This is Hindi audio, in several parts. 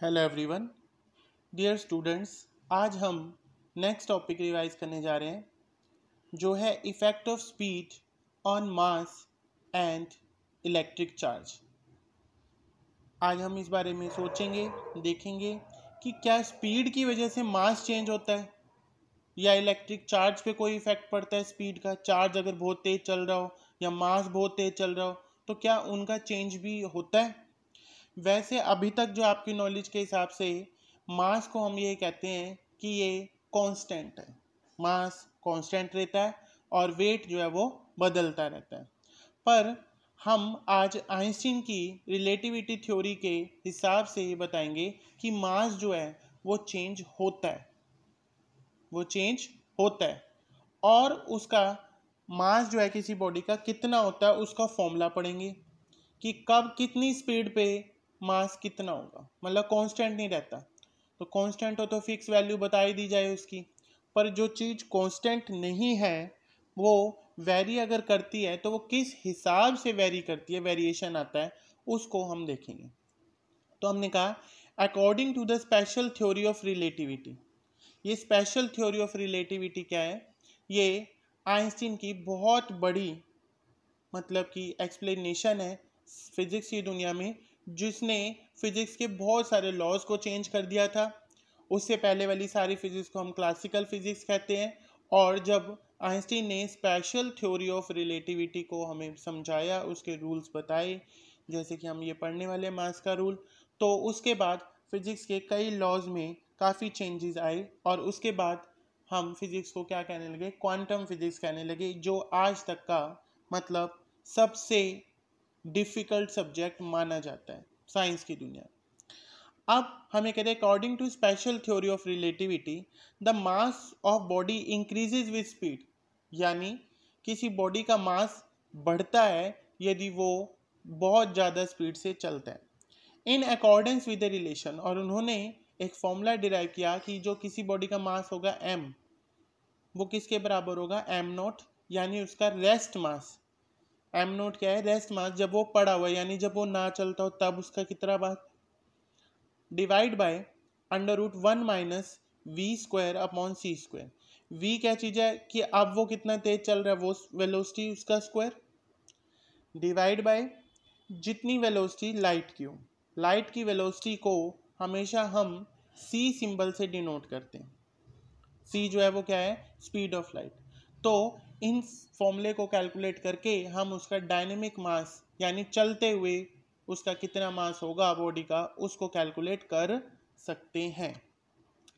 Hello everyone, dear students. आज हम नेक्स्ट टॉपिक रिवाइज करने जा रहे हैं जो है effect of speed on mass and electric charge. आज हम इस बारे में सोचेंगे, देखेंगे कि क्या स्पीड की वजह से मास चेंज होता है या इलेक्ट्रिक चार्ज पे कोई इफेक्ट पड़ता है। स्पीड का चार्ज अगर बहुत तेज चल रहा हो या मास बहुत तेज चल रहा हो तो क्या उनका चेंज भी होता है। वैसे अभी तक जो आपकी नॉलेज के हिसाब से मास को हम ये कहते हैं कि ये कांस्टेंट है। मास कांस्टेंट रहता है और वेट जो है वो बदलता रहता है। पर हम आज आइंस्टीन की रिलेटिविटी थ्योरी के हिसाब से ये बताएंगे कि मास जो है वो चेंज होता है, और उसका मास जो है किसी बॉडी का कितना होता है उसका फॉर्मूला पढ़ेंगे कि कब कितनी स्पीड पे मास कितना होगा। मतलब कांस्टेंट नहीं रहता, तो कांस्टेंट हो तो फिक्स वैल्यू बता ही दी जाए उसकी। पर जो चीज़ कांस्टेंट नहीं है वो वेरी अगर करती है तो वो किस हिसाब से वेरी करती है, वेरिएशन आता है, उसको हम देखेंगे। तो हमने कहा according to the special theory of relativity. ये स्पेशल थ्योरी ऑफ रिलेटिविटी क्या है? ये आइंस्टीन की बहुत बड़ी मतलब कि एक्सप्लेनेशन है फिजिक्स की दुनिया में, जिसने फिजिक्स के बहुत सारे लॉज को चेंज कर दिया था। उससे पहले वाली सारी फिजिक्स को हम क्लासिकल फिजिक्स कहते हैं, और जब आइंस्टीन ने स्पेशल थ्योरी ऑफ रिलेटिविटी को हमें समझाया, उसके रूल्स बताए, जैसे कि हम ये पढ़ने वाले मास का रूल, तो उसके बाद फिजिक्स के कई लॉज में काफ़ी चेंजेस आए और उसके बाद हम फिजिक्स को क्या कहने लगे? क्वांटम फिजिक्स कहने लगे, जो आज तक का मतलब सबसे डिफिकल्ट सब्जेक्ट माना जाता है साइंस की दुनिया। अब हमें कहते हैं according to special theory of relativity the mass of body increases with speed. यानी किसी बॉडी का मास बढ़ता है यदि वो बहुत ज़्यादा स्पीड से चलता है, in accordance with the relation. और उन्होंने एक फॉर्मूला डिराइव किया कि जो किसी बॉडी का मास होगा m, वो किसके बराबर होगा? m नॉट, यानी उसका रेस्ट मास। एम नोट क्या है? Rest mass. जब वो पड़ा हुआ यानी जब वो ना चलता हो तब उसका कितना बात, divide by under root 1 minus V square upon C square. V क्या चीज़ है कि अब वो कितना तेज चल रहा है, वो वेलोसिटी उसका स्क्वायर, डिवाइड बाय जितनी वेलोसिटी लाइट की हो। लाइट की वेलोसिटी को हमेशा हम सी सिंबल से डिनोट करते हैं। सी जो है वो क्या है? Speed of light. तो इन फॉर्मूले को कैलकुलेट करके हम उसका डायनेमिक मास यानी चलते हुए उसका कितना मास होगा बॉडी का, उसको कैलकुलेट कर सकते हैं।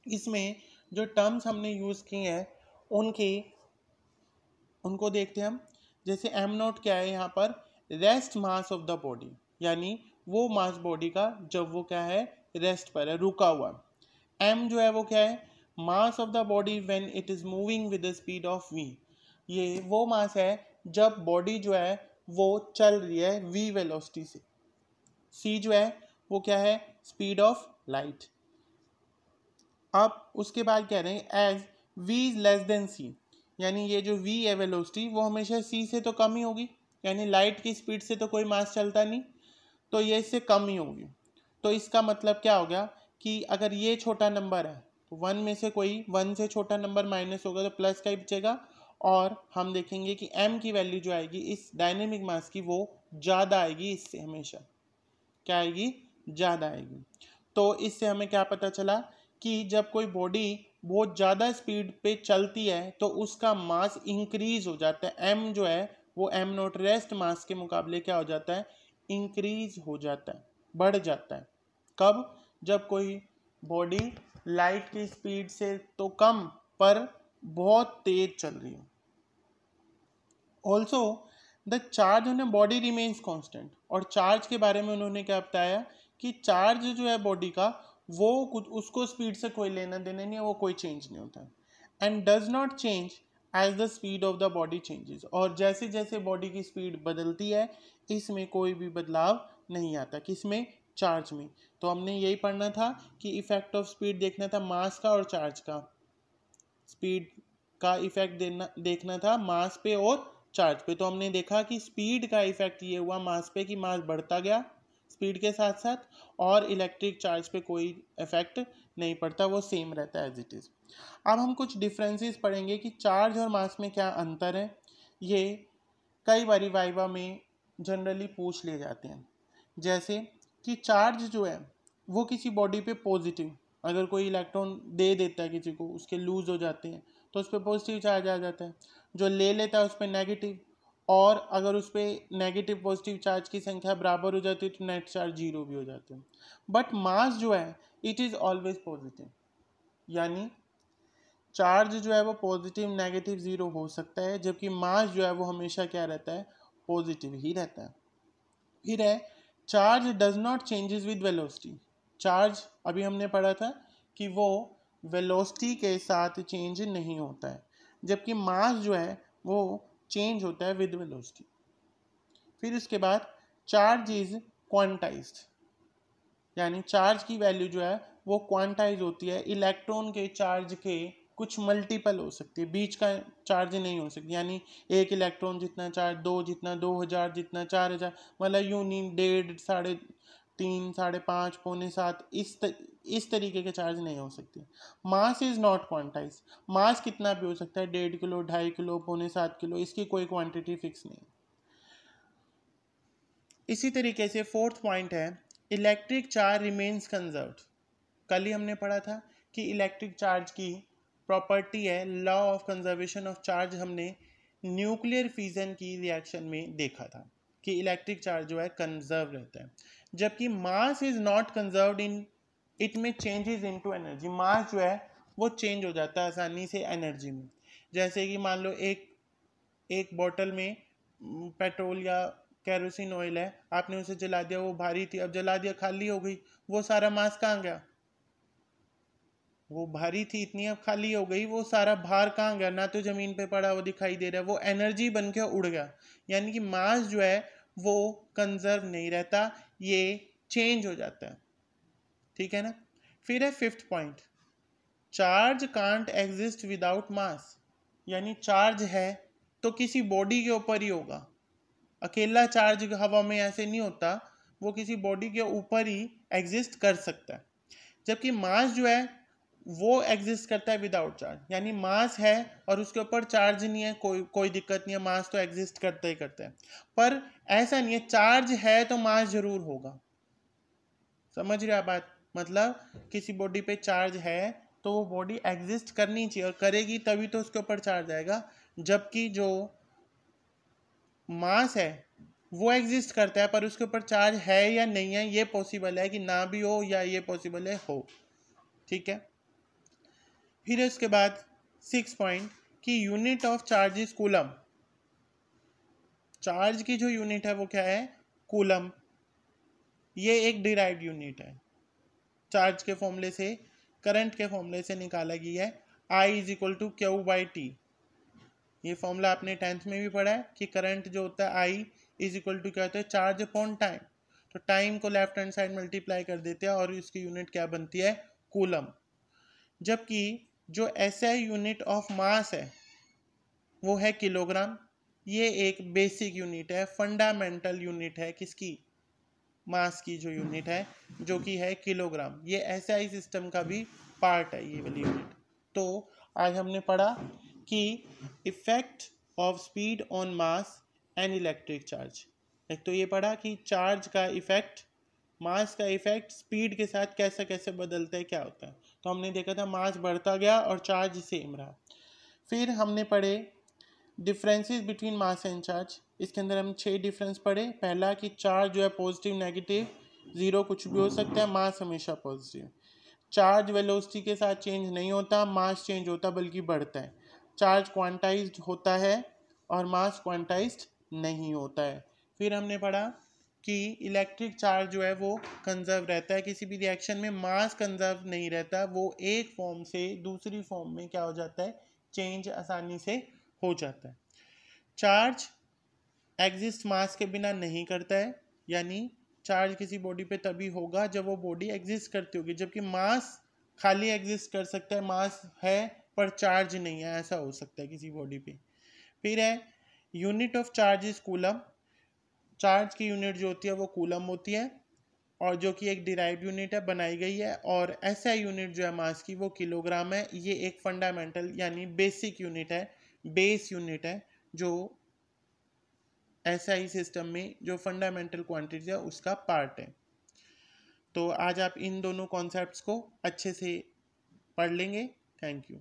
इसमें जो टर्म्स हमने यूज़ किए हैं उनको देखते हैं हम। जैसे एम नोट क्या है यहाँ पर? Rest mass of the body, यानी वो मास बॉडी का जब वो क्या है? रेस्ट पर है, रुका हुआ। एम जो है वो क्या है? Mass of the body when it is moving with the speed of V. ये वो मास है जब बॉडी जो है वो चल रही है v वेलोसिटी से। c जो है वो क्या है? Speed of light. अब उसके बाद कह रहे हैं as v is less than c, यानी ये जो v है वेलोसिटी वो हमेशा c से तो कम ही होगी, यानी लाइट की स्पीड से तो कोई मास चलता नहीं, तो ये इससे कम ही होगी। तो इसका मतलब क्या हो गया कि अगर ये छोटा नंबर है तो 1 में से कोई 1 से छोटा नंबर माइनस होगा तो प्लस का ही बचेगा, और हम देखेंगे कि m की वैल्यू जो आएगी इस डायनेमिक मास की वो ज़्यादा आएगी, इससे हमेशा क्या आएगी? ज़्यादा आएगी। तो इससे हमें क्या पता चला कि जब कोई बॉडी बहुत ज़्यादा स्पीड पे चलती है तो उसका मास इंक्रीज हो जाता है। m जो है वो m नॉट रेस्ट मास के मुकाबले क्या हो जाता है? इंक्रीज हो जाता है, बढ़ जाता है। कब? जब कोई बॉडी लाइट की स्पीड से तो कम पर बहुत तेज चल रही हो। Also the charge on a body remains constant. और चार्ज के बारे में उन्होंने क्या बताया कि चार्ज जो है बॉडी का वो कुछ, उसको स्पीड से कोई लेना देना नहीं है, वो कोई चेंज नहीं होता and does not change as the speed of the body changes. और जैसे जैसे बॉडी की स्पीड बदलती है इसमें कोई भी बदलाव नहीं आता। किसमें? चार्ज में। तो हमने यही पढ़ना था कि इफेक्ट ऑफ स्पीड देखना था मास का और चार्ज का। स्पीड का इफेक्ट देखना था मास पे और चार्ज पे। तो हमने देखा कि स्पीड का इफेक्ट ये हुआ मास पे कि मास बढ़ता गया, स्पीड के साथ साथ, और इलेक्ट्रिक चार्ज पे कोई इफेक्ट नहीं पड़ता, वो सेम रहता है एज इट इज़। अब हम कुछ डिफरेंसेस पढ़ेंगे कि चार्ज और मास में क्या अंतर है। ये कई बारी वाइवा में जनरली पूछ लिए जाते हैं। जैसे कि चार्ज जो है वो किसी बॉडी पे पॉजिटिव, अगर कोई इलेक्ट्रॉन दे देता है किसी को, उसके लूज हो जाते हैं तो उस पर पॉजिटिव चार्ज आ जाता है, जो ले लेता है उस पर नेगेटिव, और अगर उस पर नेगेटिव पॉजिटिव चार्ज की संख्या बराबर हो जाती है तो नेट चार्ज जीरो भी हो जाते हैं। बट मास जो है इट इज़ ऑलवेज पॉजिटिव, यानी चार्ज जो है वो पॉजिटिव नेगेटिव ज़ीरो हो सकता है, जबकि मास जो है वो हमेशा क्या रहता है, पॉजिटिव ही रहता है। फिर है charge does not changes with velocity. Charge अभी हमने पढ़ा था कि वो वेलोसिटी के साथ चेंज नहीं होता है, जबकि मास जो है वो चेंज होता है विद वेलोसिटी। फिर उसके बाद चार्ज इज क्वांटाइज्ड, यानी चार्ज की वैल्यू जो है वो क्वांटाइज होती है, इलेक्ट्रॉन के चार्ज के कुछ मल्टीपल हो सकती है, बीच का चार्ज नहीं हो सकती, यानी एक इलेक्ट्रॉन जितना चार्ज, दो जितना, 2000 जितना, 4000, मतलब यूं नहीं, 1.5, 3.5, 5.5, पौने 7, इस तरीके के चार्ज नहीं हो सकते। मास इज नॉट क्वांटाइज, मास कितना भी हो सकता है, 1.5 किलो, 2.5 किलो, पौने 7 किलो, इसकी कोई क्वांटिटी फिक्स नहीं। इसी तरीके से फोर्थ पॉइंट है इलेक्ट्रिक चार्ज रिमेन्स कंजर्व्ड। कल ही हमने पढ़ा था कि इलेक्ट्रिक चार्ज की प्रॉपर्टी है law of conservation of charge, हमने न्यूक्लियर फिजन की रिएक्शन में देखा था कि इलेक्ट्रिक चार्ज जो है कंजर्व रहता है, जबकि mass is not conserved in it में चेंजेस इनटू एनर्जी। मास जो है वो चेंज हो जाता है आसानी से एनर्जी में। जैसे कि मान लो एक एक बोतल में पेट्रोल या कैरोसिन ऑयल है, आपने उसे जला दिया, वो भारी थी, अब जला दिया, खाली हो गई, वो सारा मास कहाँ गया, वो भारी थी इतनी, अब खाली हो गई, वो सारा भार कहाँ गया, ना तो जमीन पे पड़ा वो दिखाई दे रहा है, वो एनर्जी बन के उड़ गया। यानी कि मास जो है वो कंजर्व नहीं रहता, ये चेंज हो जाता है। ठीक है ना। फिर है fifth point, charge can't exist without mass, यानी चार्ज है तो किसी बॉडी के ऊपर ही होगा, अकेला चार्ज हवा में ऐसे नहीं होता, वो किसी बॉडी के ऊपर ही एग्जिस्ट कर सकता है। जबकि मास जो है वो एग्जिस्ट करता है विदाउट चार्ज, यानी मास है और उसके ऊपर चार्ज नहीं है, कोई दिक्कत नहीं है, मास तो एग्जिस्ट करता ही करता है। पर ऐसा नहीं है, चार्ज है तो मास जरूर होगा। समझ रहे आप बात, मतलब किसी बॉडी पे चार्ज है तो वो बॉडी एग्जिस्ट करनी चाहिए, और करेगी तभी तो उसके ऊपर चार्ज आएगा। जबकि जो मास है वो एग्जिस्ट करता है पर उसके ऊपर चार्ज है या नहीं है, ये पॉसिबल है कि ना भी हो, या ये पॉसिबल है हो। ठीक है। फिर इसके बाद सिक्स पॉइंट कि unit of charge is coulomb. Charge की जो यूनिट है वो क्या है, कूलम। ये एक डिराइव्ड यूनिट है, चार्ज के फॉर्मूले से, करंट के फॉर्मूले से निकाला गया है, I is equal to Q by T. ये फॉर्मूला आपने 10th में भी पढ़ा है कि करंट जो होता है आई इज इक्वल टू क्या होता है, चार्ज अपॉन टाइम। तो टाइम को लेफ्ट हैंड साइड मल्टीप्लाई कर देते हैं और इसकी यूनिट क्या बनती है, कूलम। जबकि जो एसआई यूनिट ऑफ मास है वो है किलोग्राम। ये एक बेसिक यूनिट है, फंडामेंटल यूनिट है किसकी, मास की जो यूनिट है, जो कि है किलोग्राम। ये एसआई सिस्टम का भी पार्ट है ये वाली यूनिट। तो आज हमने पढ़ा कि effect of speed on mass and electric charge. एक तो ये पढ़ा कि चार्ज का इफेक्ट, मास का इफेक्ट स्पीड के साथ कैसे कैसे बदलता है, क्या होता है। तो हमने देखा था मास बढ़ता गया और चार्ज सेम रहा। फिर हमने पढ़े differences between mass and charge. इसके अंदर हम 6 डिफरेंस पढ़े। पहला कि चार्ज जो है पॉजिटिव नेगेटिव ज़ीरो कुछ भी हो सकता है, मास हमेशा पॉजिटिव। चार्ज वेलोसिटी के साथ चेंज नहीं होता, मास चेंज होता बल्कि बढ़ता है। चार्ज क्वांटाइज्ड होता है और मास क्वांटाइज्ड नहीं होता है। फिर हमने पढ़ा कि इलेक्ट्रिक चार्ज जो है वो कंजर्व रहता है, किसी भी रिएक्शन में मास कंजर्व नहीं रहता, वो एक फॉर्म से दूसरी फॉर्म में क्या हो जाता है, चेंज आसानी से हो जाता है। चार्ज एग्जिस्ट मास के बिना नहीं करता है, यानी चार्ज किसी बॉडी पे तभी होगा जब वो बॉडी एग्जिस्ट करती होगी, जबकि मास खाली एग्जिस्ट कर सकता है, मास है पर चार्ज नहीं है, ऐसा हो सकता है किसी बॉडी पे। फिर है unit of charge is coulomb. Charge की यूनिट जो होती है वो कूलम होती है। और जो कि एक डिराइव्ड यूनिट है, बनाई गई है। और एसआई यूनिट जो है मास की वो किलोग्राम है। ये एक फंडामेंटल यानी बेसिक यूनिट है, बेस यूनिट है, जो एसआई सिस्टम में जो फंडामेंटल क्वांटिटी है उसका पार्ट है। तो आज आप इन दोनों कॉन्सेप्ट्स को अच्छे से पढ़ लेंगे। Thank you.